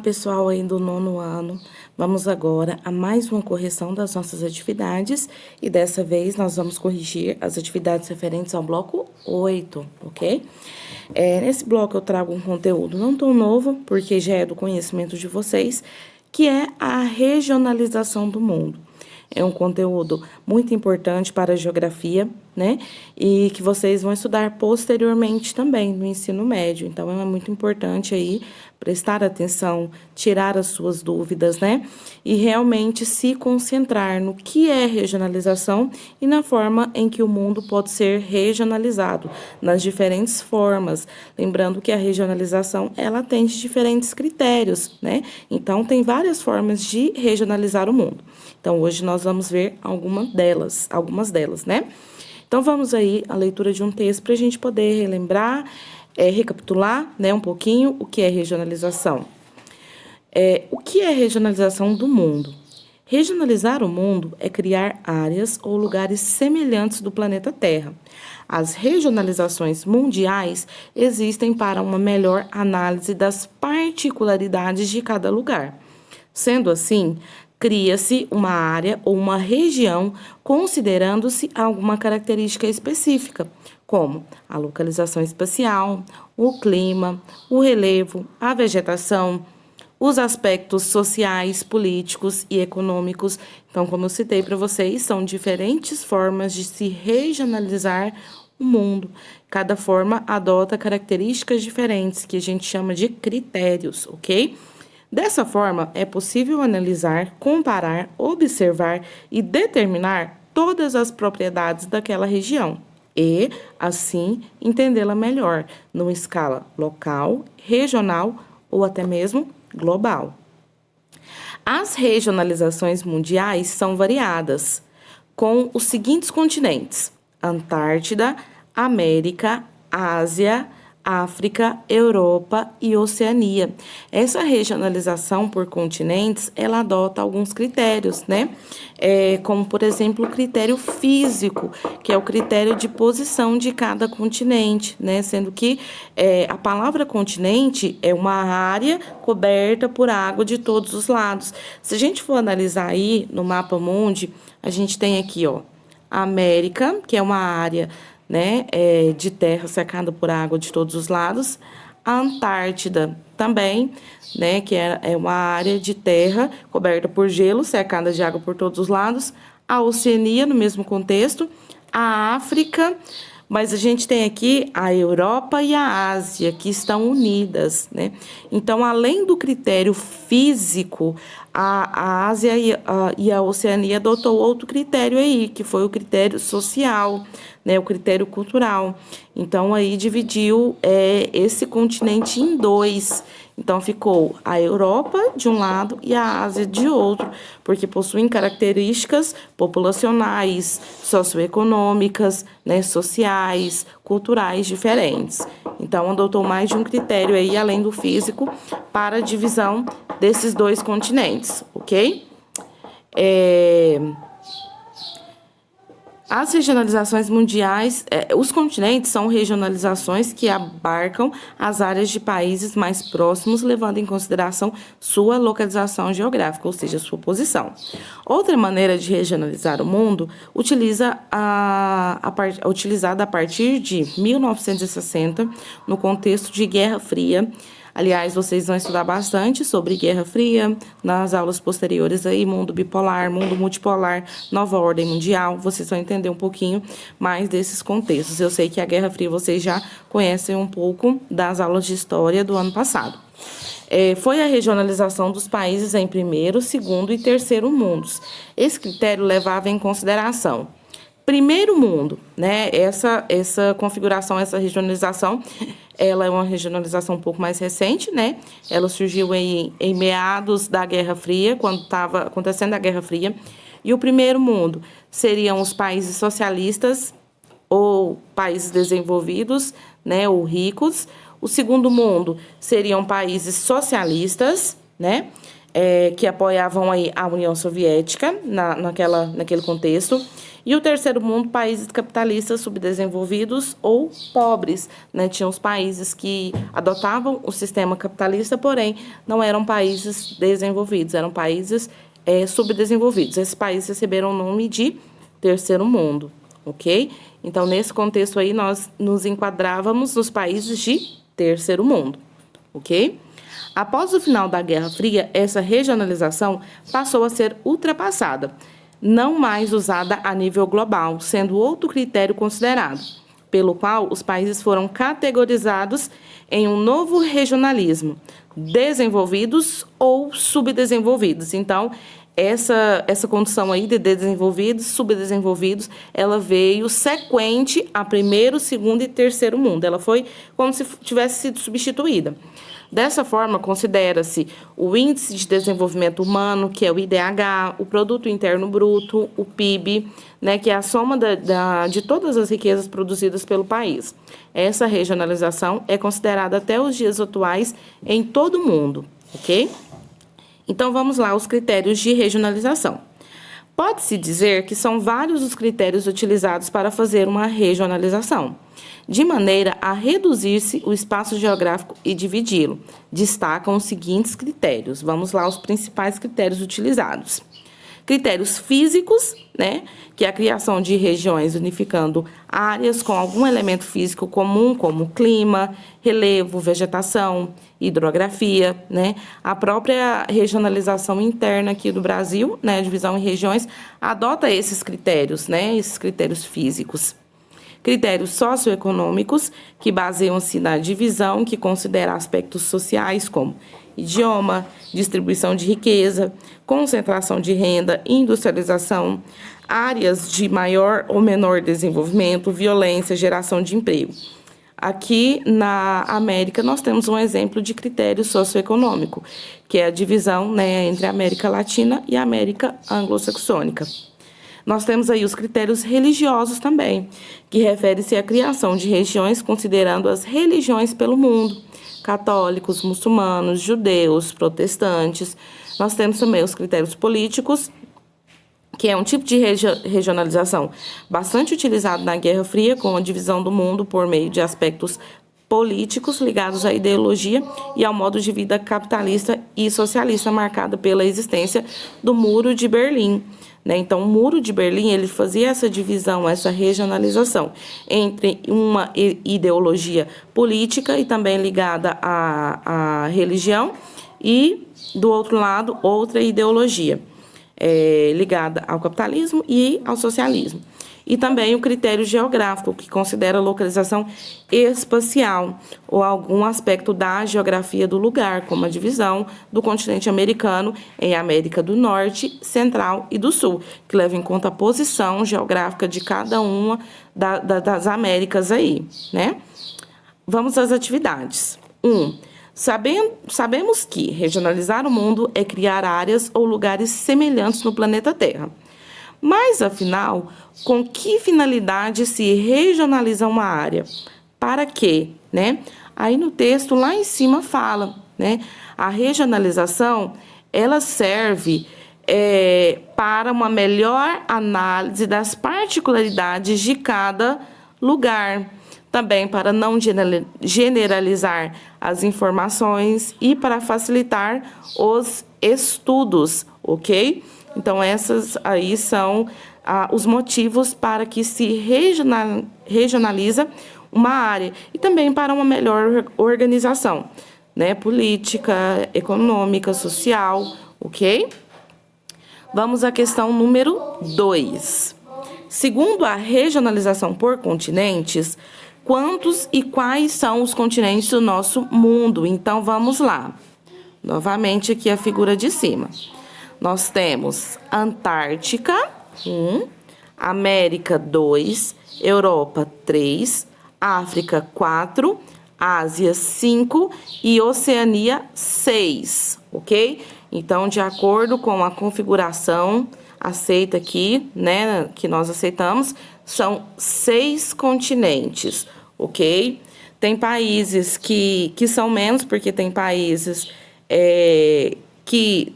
Pessoal aí do 9º ano, vamos agora a mais uma correção das nossas atividades e dessa vez nós vamos corrigir as atividades referentes ao bloco 8, ok? Nesse bloco eu trago um conteúdo não tão novo, porque já é do conhecimento de vocês, que é a regionalização do mundo. É um conteúdo muito importante para a geografia, né? E que vocês vão estudar posteriormente também no ensino médio. Então, é muito importante aí prestar atenção, tirar as suas dúvidas, né? E realmente se concentrar no que é regionalização e na forma em que o mundo pode ser regionalizado, nas diferentes formas. Lembrando que a regionalização, ela tem diferentes critérios, né? Então, tem várias formas de regionalizar o mundo. Então, hoje nós vamos ver algumas delas, né? Então, vamos aí à leitura de um texto para a gente poder relembrar, recapitular, né, um pouquinho o que é regionalização. O que é regionalização do mundo? Regionalizar o mundo é criar áreas ou lugares semelhantes do planeta Terra. As regionalizações mundiais existem para uma melhor análise das particularidades de cada lugar. Sendo assim, cria-se uma área ou uma região considerando-se alguma característica específica, como a localização espacial, o clima, o relevo, a vegetação, os aspectos sociais, políticos e econômicos. Então, como eu citei para vocês, são diferentes formas de se regionalizar o mundo. Cada forma adota características diferentes, que a gente chama de critérios, ok? Dessa forma, é possível analisar, comparar, observar e determinar todas as propriedades daquela região e, assim, entendê-la melhor, numa escala local, regional ou até mesmo global. As regionalizações mundiais são variadas, com os seguintes continentes: Antártida, América, Ásia, África, Europa e Oceania. Essa regionalização por continentes, ela adota alguns critérios, né? Como, por exemplo, o critério físico, que é o critério de posição de cada continente, né? Sendo que a palavra continente é uma área coberta por água de todos os lados. Se a gente for analisar aí no mapa mundi, a gente tem aqui, ó, a América, que é uma área, né, de terra cercada por água de todos os lados. A Antártida também, né, que é uma área de terra coberta por gelo, cercada de água por todos os lados. A Oceania, no mesmo contexto. A África, mas a gente tem aqui a Europa e a Ásia, que estão unidas, né? Então, além do critério físico, a Ásia e a Oceania adotou outro critério aí, que foi o critério social, né? O critério cultural. Então, aí dividiu esse continente em dois. Então, ficou a Europa de um lado e a Ásia de outro, porque possuem características populacionais, socioeconômicas, né, sociais, culturais diferentes. Então, adotou mais de um critério aí, além do físico, para a divisão desses dois continentes, ok? As regionalizações mundiais, os continentes são regionalizações que abarcam as áreas de países mais próximos, levando em consideração sua localização geográfica, ou seja, sua posição. Outra maneira de regionalizar o mundo utilizada a partir de 1960, no contexto de Guerra Fria. Aliás, vocês vão estudar bastante sobre Guerra Fria nas aulas posteriores aí, mundo bipolar, mundo multipolar, nova ordem mundial. Vocês vão entender um pouquinho mais desses contextos. Eu sei que a Guerra Fria vocês já conhecem um pouco das aulas de história do ano passado. Foi a regionalização dos países em primeiro, segundo e terceiro mundos. Esse critério levava em consideração primeiro mundo, né? Essa configuração, essa regionalização, ela é uma regionalização um pouco mais recente, né? Ela surgiu em meados da Guerra Fria, quando estava acontecendo a Guerra Fria. E o primeiro mundo seriam os países socialistas ou países desenvolvidos, né? Ou ricos. O segundo mundo seriam países socialistas, né? que apoiavam aí a União Soviética naquele contexto. E o terceiro mundo, países capitalistas subdesenvolvidos ou pobres, né? Tinham os países que adotavam o sistema capitalista, porém, não eram países desenvolvidos, eram países subdesenvolvidos. Esses países receberam o nome de terceiro mundo, ok? Então, nesse contexto aí, nós nos enquadrávamos nos países de terceiro mundo, ok? Após o final da Guerra Fria, essa regionalização passou a ser ultrapassada, não mais usada a nível global, sendo outro critério considerado, pelo qual os países foram categorizados em um novo regionalismo, desenvolvidos ou subdesenvolvidos. Então, essa condição aí de desenvolvidos, subdesenvolvidos, ela veio sequente a primeiro, segundo e terceiro mundo. Ela foi como se tivesse sido substituída. Dessa forma, considera-se o Índice de Desenvolvimento Humano, que é o IDH, o Produto Interno Bruto, o PIB, né, que é a soma de todas as riquezas produzidas pelo país. Essa regionalização é considerada até os dias atuais em todo o mundo, ok? Então, vamos lá, os critérios de regionalização. Pode-se dizer que são vários os critérios utilizados para fazer uma regionalização, de maneira a reduzir-se o espaço geográfico e dividi-lo. Destacam os seguintes critérios. Vamos lá, os principais critérios utilizados. Critérios físicos, né, que é a criação de regiões unificando áreas com algum elemento físico comum, como clima, relevo, vegetação, hidrografia, né. A própria regionalização interna aqui do Brasil, né, a divisão em regiões, adota esses critérios, né, esses critérios físicos. Critérios socioeconômicos, que baseiam-se na divisão, que considera aspectos sociais como idioma, distribuição de riqueza, concentração de renda, industrialização, áreas de maior ou menor desenvolvimento, violência, geração de emprego. Aqui na América nós temos um exemplo de critério socioeconômico, que é a divisão, né, entre a América Latina e a América Anglo-Saxônica. Nós temos aí os critérios religiosos também, que refere-se à criação de regiões considerando as religiões pelo mundo, católicos, muçulmanos, judeus, protestantes. Nós temos também os critérios políticos, que é um tipo de regionalização bastante utilizado na Guerra Fria, com a divisão do mundo por meio de aspectos políticos ligados à ideologia e ao modo de vida capitalista e socialista, marcado pela existência do Muro de Berlim. Então, o Muro de Berlim, ele fazia essa divisão, essa regionalização entre uma ideologia política e também ligada à religião e, do outro lado, outra ideologia ligada ao capitalismo e ao socialismo. E também o critério geográfico, que considera a localização espacial ou algum aspecto da geografia do lugar, como a divisão do continente americano em América do Norte, Central e do Sul, que leva em conta a posição geográfica de cada uma das Américas aí, né? Vamos às atividades. 1. Sabemos que regionalizar o mundo é criar áreas ou lugares semelhantes no planeta Terra. Mas, afinal, com que finalidade se regionaliza uma área? Para quê? Né? Aí no texto, lá em cima, fala, né? A regionalização, ela serve para uma melhor análise das particularidades de cada lugar. Também para não generalizar as informações e para facilitar os estudos, ok? Então, essas aí são os motivos para que se regionaliza uma área e também para uma melhor organização, né? Política, econômica, social, ok? Vamos à questão número 2. Segundo a regionalização por continentes, quantos e quais são os continentes do nosso mundo? Então, vamos lá. Novamente, aqui a figura de cima. Nós temos Antártica, 1, América, 2, Europa, 3, África, 4, Ásia, 5 e Oceania, 6, ok? Então, de acordo com a configuração aceita aqui, né, que nós aceitamos, são 6 continentes, ok? Tem países que são menos, porque tem países que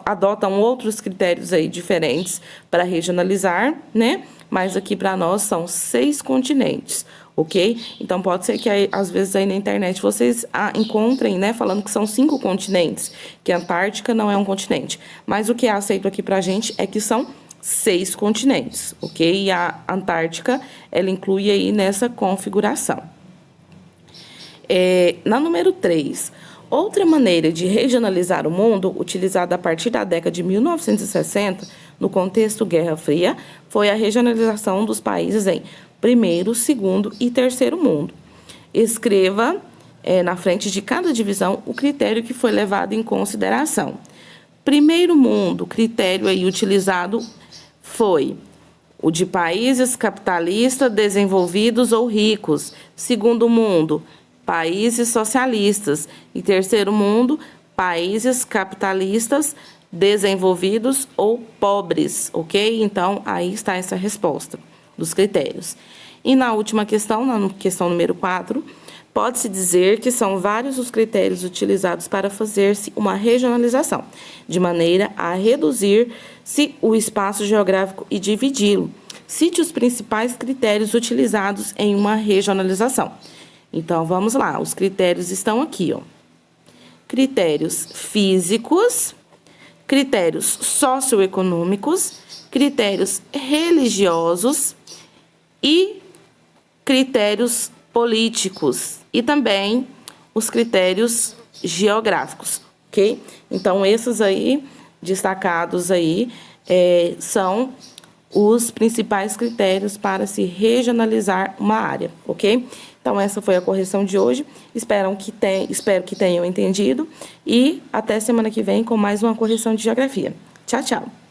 adotam outros critérios aí diferentes para regionalizar, né? Mas aqui para nós são 6 continentes, ok? Então, pode ser que aí, às vezes aí na internet vocês encontrem, né, falando que são 5 continentes, que a Antártica não é um continente. Mas o que é aceito aqui pra gente é que são 6 continentes, ok? E a Antártica, ela inclui aí nessa configuração. Na número 3, outra maneira de regionalizar o mundo, utilizada a partir da década de 1960, no contexto Guerra Fria, foi a regionalização dos países em primeiro, segundo e terceiro mundo. Escreva na frente de cada divisão o critério que foi levado em consideração. Primeiro mundo, critério aí utilizado foi o de países capitalistas, desenvolvidos ou ricos. Segundo mundo, países socialistas. E terceiro mundo, países capitalistas, desenvolvidos ou pobres, ok? Então, aí está essa resposta dos critérios. E na última questão, na questão número 4, pode-se dizer que são vários os critérios utilizados para fazer-se uma regionalização, de maneira a reduzir-se o espaço geográfico e dividi-lo. Cite os principais critérios utilizados em uma regionalização. Então, vamos lá, os critérios estão aqui, ó. Critérios físicos, critérios socioeconômicos, critérios religiosos e critérios políticos e também os critérios geográficos, ok? Então, esses aí, destacados aí, são os principais critérios para se regionalizar uma área, ok? Então, essa foi a correção de hoje. Espero que tenham entendido e até semana que vem com mais uma correção de geografia. Tchau, tchau!